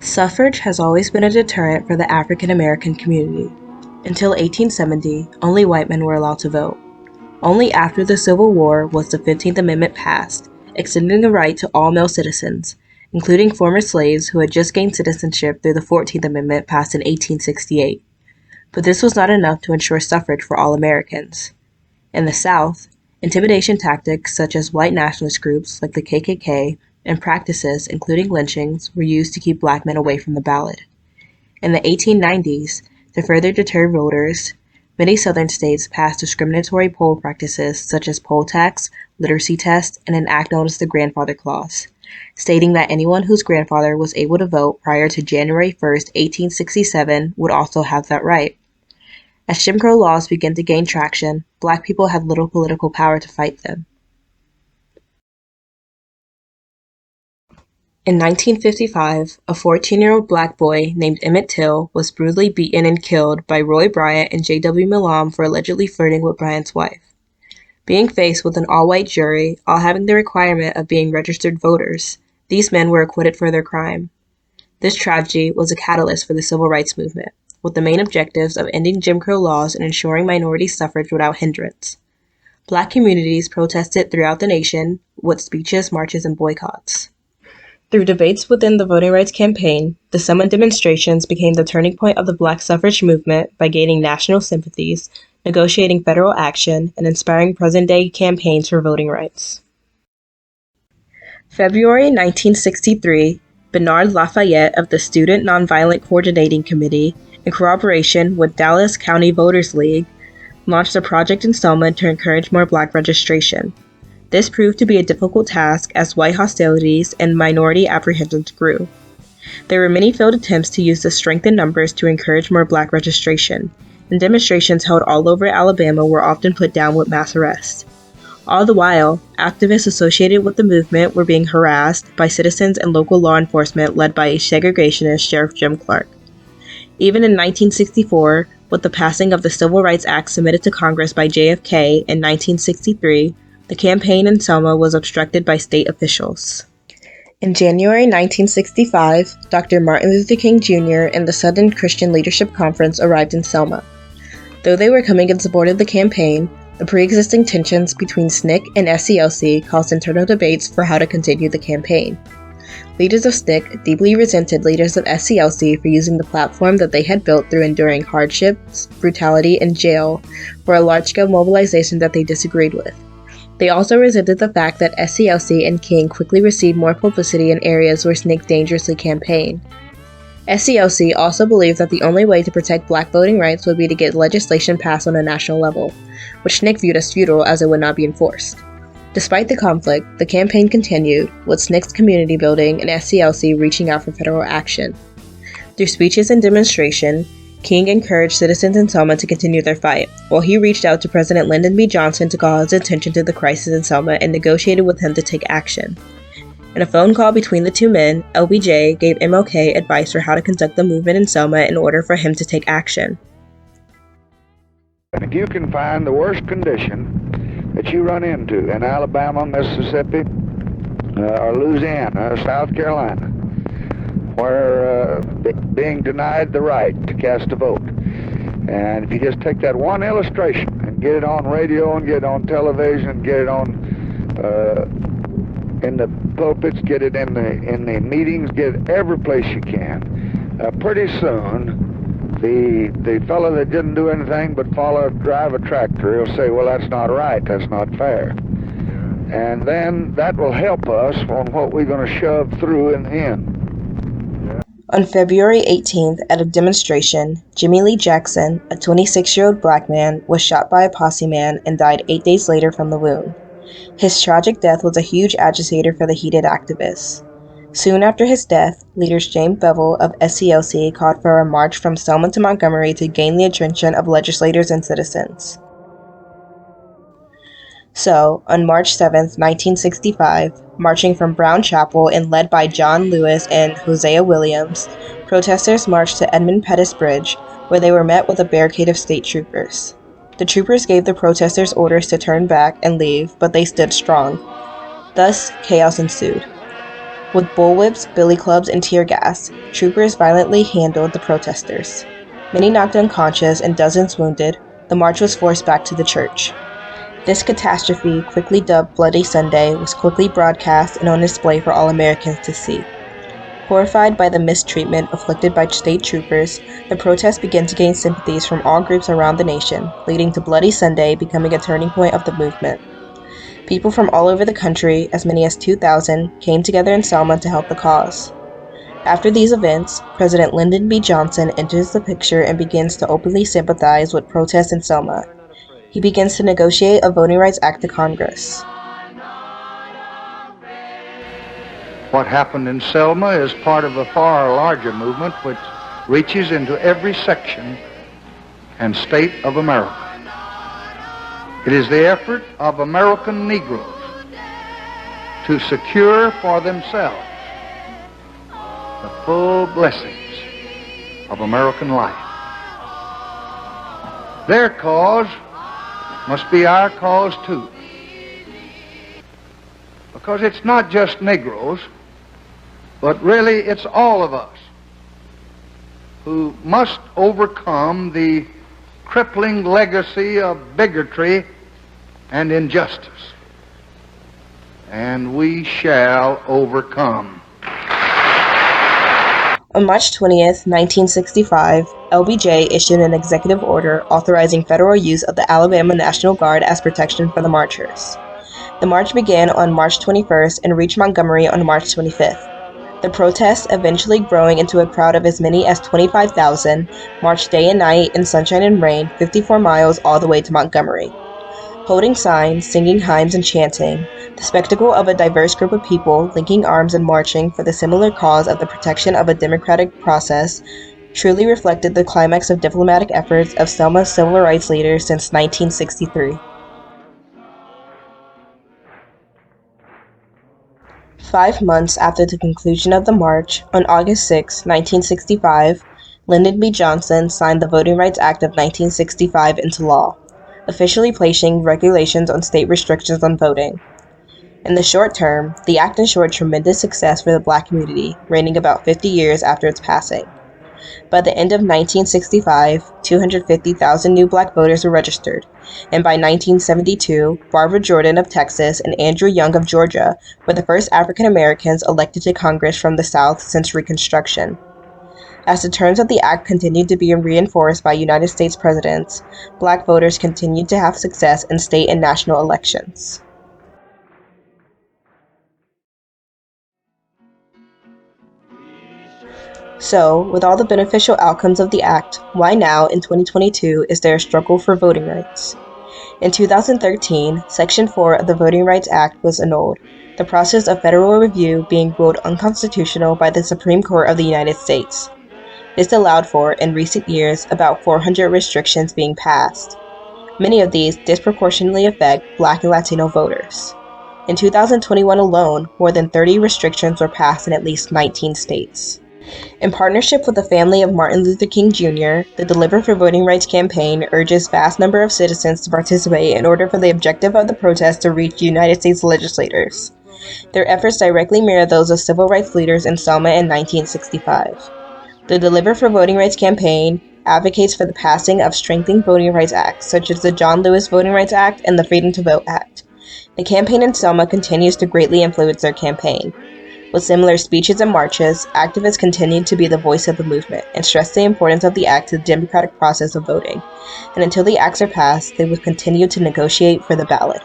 Suffrage has always been a deterrent for the African American community. Until 1870, only white men were allowed to vote. Only after the Civil War was the 15th Amendment passed, extending the right to all male citizens, including former slaves who had just gained citizenship through the 14th Amendment passed in 1868. But this was not enough to ensure suffrage for all Americans. In the South, intimidation tactics such as white nationalist groups like the KKK and practices including lynchings were used to keep black men away from the ballot. In the 1890s, to further deter voters, many southern states passed discriminatory poll practices such as poll tax, literacy tests, and an act known as the Grandfather Clause, stating that anyone whose grandfather was able to vote prior to January 1st, 1867 would also have that right. As Jim Crow laws began to gain traction, black people had little political power to fight them. In 1955, a 14-year-old black boy named Emmett Till was brutally beaten and killed by Roy Bryant and J.W. Milam for allegedly flirting with Bryant's wife. Being faced with an all-white jury, all having the requirement of being registered voters, these men were acquitted for their crime. This tragedy was a catalyst for the civil rights movement, with the main objectives of ending Jim Crow laws and ensuring minority suffrage without hindrance. Black communities protested throughout the nation with speeches, marches, and boycotts. Through debates within the voting rights campaign, the Selma demonstrations became the turning point of the black suffrage movement by gaining national sympathies, negotiating federal action, and inspiring present-day campaigns for voting rights. February 1963, Bernard Lafayette of the Student Nonviolent Coordinating Committee, in cooperation with Dallas County Voters League, launched a project in Selma to encourage more black registration. This proved to be a difficult task as white hostilities and minority apprehensions grew. There were many failed attempts to use the strength in numbers to encourage more black registration, and demonstrations held all over Alabama were often put down with mass arrest. All the while, activists associated with the movement were being harassed by citizens and local law enforcement led by segregationist Sheriff Jim Clark. Even in 1964, with the passing of the Civil Rights Act submitted to Congress by JFK in 1963, the campaign in Selma was obstructed by state officials. In January 1965, Dr. Martin Luther King Jr. and the Southern Christian Leadership Conference arrived in Selma. Though they were coming in support of the campaign, the pre-existing tensions between SNCC and SCLC caused internal debates for how to continue the campaign. Leaders of SNCC deeply resented leaders of SCLC for using the platform that they had built through enduring hardships, brutality, and jail for a large-scale mobilization that they disagreed with. They also resented the fact that SCLC and King quickly received more publicity in areas where SNCC dangerously campaigned. SCLC also believed that the only way to protect black voting rights would be to get legislation passed on a national level, which SNCC viewed as futile as it would not be enforced. Despite the conflict, the campaign continued, with SNCC's community building and SCLC reaching out for federal action. Through speeches and demonstration, King encouraged citizens in Selma to continue their fight, while he reached out to President Lyndon B. Johnson to call his attention to the crisis in Selma and negotiated with him to take action. In a phone call between the two men, LBJ gave MLK advice for how to conduct the movement in Selma in order for him to take action. If you can find the worst condition that you run into in Alabama, Mississippi, or Louisiana, South Carolina, where being denied the right to cast a vote. And if you just take that one illustration and get it on radio and get it on television, get it on in the pulpits, get it in the meetings, get it every place you can, pretty soon the fellow that didn't do anything but drive a tractor, he'll say, well, that's not right, that's not fair. And then that will help us on what we're going to shove through in the end. On February 18th, at a demonstration, Jimmy Lee Jackson, a 26-year-old black man, was shot by a posse man and died 8 days later from the wound. His tragic death was a huge agitator for the heated activists. Soon after his death, leaders James Bevel of SCLC called for a march from Selma to Montgomery to gain the attention of legislators and citizens. So, on March 7, 1965, marching from Brown Chapel and led by John Lewis and Hosea Williams, protesters marched to Edmund Pettus Bridge, where they were met with a barricade of state troopers. The troopers gave the protesters orders to turn back and leave, but they stood strong. Thus, chaos ensued. With bullwhips, billy clubs, and tear gas, troopers violently handled the protesters. Many knocked unconscious and dozens wounded, the march was forced back to the church. This catastrophe, quickly dubbed Bloody Sunday, was quickly broadcast and on display for all Americans to see. Horrified by the mistreatment inflicted by state troopers, the protest began to gain sympathies from all groups around the nation, leading to Bloody Sunday becoming a turning point of the movement. People from all over the country, as many as 2,000, came together in Selma to help the cause. After these events, President Lyndon B. Johnson enters the picture and begins to openly sympathize with protests in Selma. He begins to negotiate a Voting Rights Act to Congress. What happened in Selma is part of a far larger movement which reaches into every section and state of America. It is the effort of American Negroes to secure for themselves the full blessings of American life. Their cause must be our cause too. Because it's not just Negroes, but really it's all of us who must overcome the crippling legacy of bigotry and injustice. And we shall overcome. On March 20th, 1965, LBJ issued an executive order authorizing federal use of the Alabama National Guard as protection for the marchers. The march began on March 21st and reached Montgomery on March 25th. The protests, eventually growing into a crowd of as many as 25,000, marched day and night in sunshine and rain 54 miles all the way to Montgomery. Holding signs, singing hymns, and chanting, the spectacle of a diverse group of people linking arms and marching for the similar cause of the protection of a democratic process truly reflected the climax of diplomatic efforts of Selma's civil rights leaders since 1963. 5 months after the conclusion of the march, on August 6, 1965, Lyndon B. Johnson signed the Voting Rights Act of 1965 into law, officially placing regulations on state restrictions on voting. In the short term, the act ensured tremendous success for the Black community, reigning about 50 years after its passing. By the end of 1965, 250,000 new Black voters were registered, and by 1972, Barbara Jordan of Texas and Andrew Young of Georgia were the first African Americans elected to Congress from the South since Reconstruction. As the terms of the act continued to be reinforced by United States presidents, Black voters continued to have success in state and national elections. So, with all the beneficial outcomes of the act, why now, in 2022, is there a struggle for voting rights? In 2013, Section 4 of the Voting Rights Act was annulled, the process of federal review being ruled unconstitutional by the Supreme Court of the United States. This allowed for, in recent years, about 400 restrictions being passed. Many of these disproportionately affect Black and Latino voters. In 2021 alone, more than 30 restrictions were passed in at least 19 states. In partnership with the family of Martin Luther King Jr., the Deliver for Voting Rights campaign urges vast number of citizens to participate in order for the objective of the protest to reach United States legislators. Their efforts directly mirror those of civil rights leaders in Selma in 1965. The Deliver for Voting Rights campaign advocates for the passing of strengthening voting rights acts, such as the John Lewis Voting Rights Act and the Freedom to Vote Act. The campaign in Selma continues to greatly influence their campaign. With similar speeches and marches, activists continued to be the voice of the movement and stressed the importance of the act to the democratic process of voting. And until the acts are passed, they will continue to negotiate for the ballot.